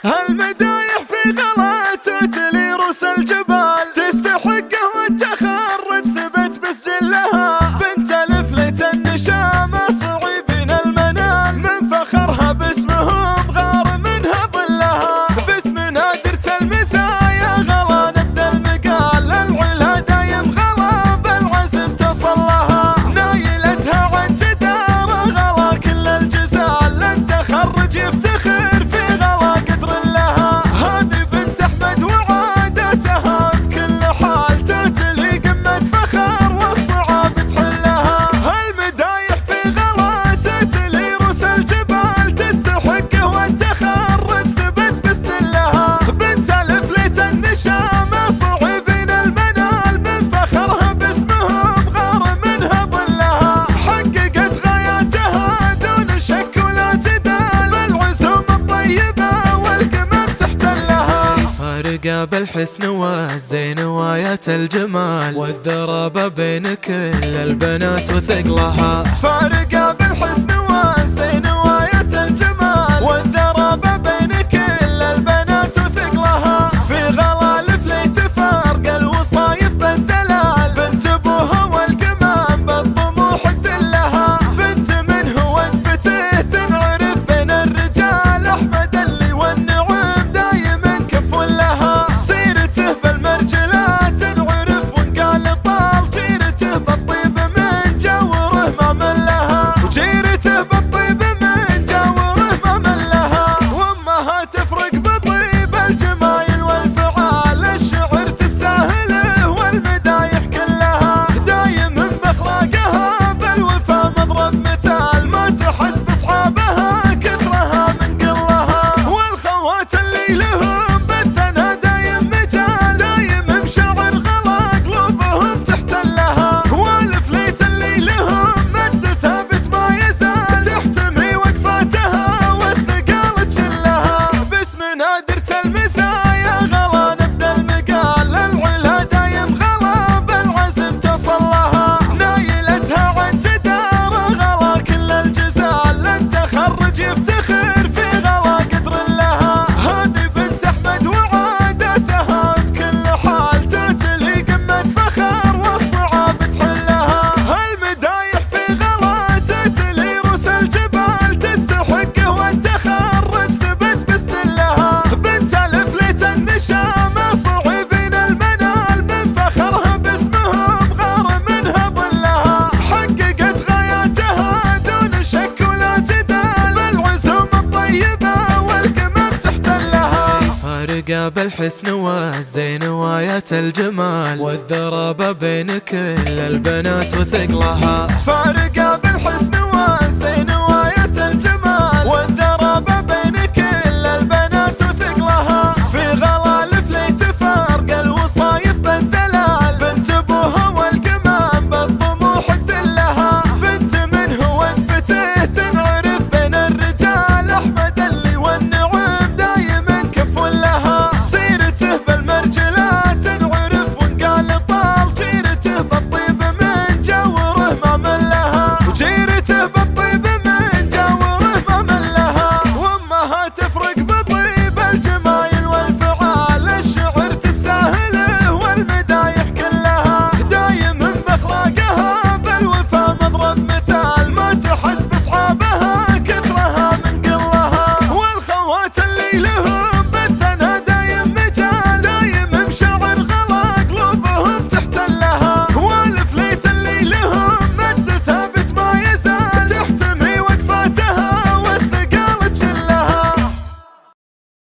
هالمدايح في غلاته تلي رؤوس الجبال، تستحقه والتخرج ثبت بسجلها، بنت لفلة النشامة صعيبين المنال، من فخرها باسمهم غار منها ظلها، باسم نادرة المزايا غلا نبدا المقال، للعلا دايم غلا بالعزم تصل لها، نايلتها عن جدارة غلا كل الجزال، لن تخرج يفتخر في غلا قدر لها، هذه بنت احمد وعادتها بكل حال تتلي قمة فخر والصعاب تحلها، هالمدايح في غلا تتلي رؤوس الجبال، تستحقه والتخرج ثبت بسجلها، بنت لفلة النشامة صعيبين المنال، من فخرها باسمهم غار منها ظلها، حققت غاياتها دون شك ولا جدال، بالعزوم الطيبة والقمم تحتلها، فارقة بالحسن والزين وآيات الجمال، والذرابة بين كل البنات وثقلها، فارقة بالحسن والزين وآيات الجمال، والذرابة بين كل البنات وثقلها، في غلا لفلي تفارق الوصايف بالدلال، بنت ابوها والقمم بالطموح تدلها، بنت منه وانفته تنعرف بين الرجال، احمد اللي والنعم دايما كف لها، سيرته بالمرجلات تنعرف وانقال طال، جيرته بالطيب من جوره ما ملها، وجيرته بالطيب من جوره ما ملها، وامها تفرق بطيب الجمايل والفعال، الشعر تستاهله والمدايح كلها، دايم باخلاقها بالوفا مضرب مثال، ما تحس باصحابها كثرها من قلها، والخوات اللي لهم بالثنا دايم مجال، دايم مشاعر غلا قلوبهم تحتلها، والفليت اللي لهم مجد ثابت ما يزال، تحتمي وقفاتها والثقال تشلها، باسم نادرة المزايا غلا نبدا المقال، للعلا دايم غلا بالعزم تصل لها، نايلتها عن جدارة غلا كل الجزال، لن تخرج يفتخر في غلا قدر لها، هذه بنت احمد وعادتها بكل حال تتلي قمة فخر والصعاب تحلها، هالمدايح في غلا تتلي رؤوس الجبال، تستحقه والتخرج ثبت بسجلها، بنت لفلة النشامة صعيبين المنال، من فخرها باسمهم غار منها ظلها، حققت غاياتها دون شك ولا جدال، بالعزوم الطيبة والقمم تحتلها، فارقة بالحسن والزين وآيات الجمال، والذرابة بين كل البنات وثقلها، فارقة بالحسن والزين وآيات الجمال، والذرابة بين كل البنات وثقلها، في غلا لفلي تفارق الوصايف بالدلال، بنت ابوها والقمم بالطموح تدلها، بنت منه وانفته تنعرف بين الرجال، احمد اللي والنعم دايما كف لها، سيرته بالمرجلات تنعرف وانقال طال، جيرته بالطيب من جوره ما ملها، وجيرته بالطيب من جوره ما ملها، وامها تفرق بطيب الجمايل والفعال، الشعر تستاهله والمدايح كلها، دايم باخلاقها بالوفا مضرب مثال، ما تحس باصحابها كثرها من قلها، والخوات اللي لهم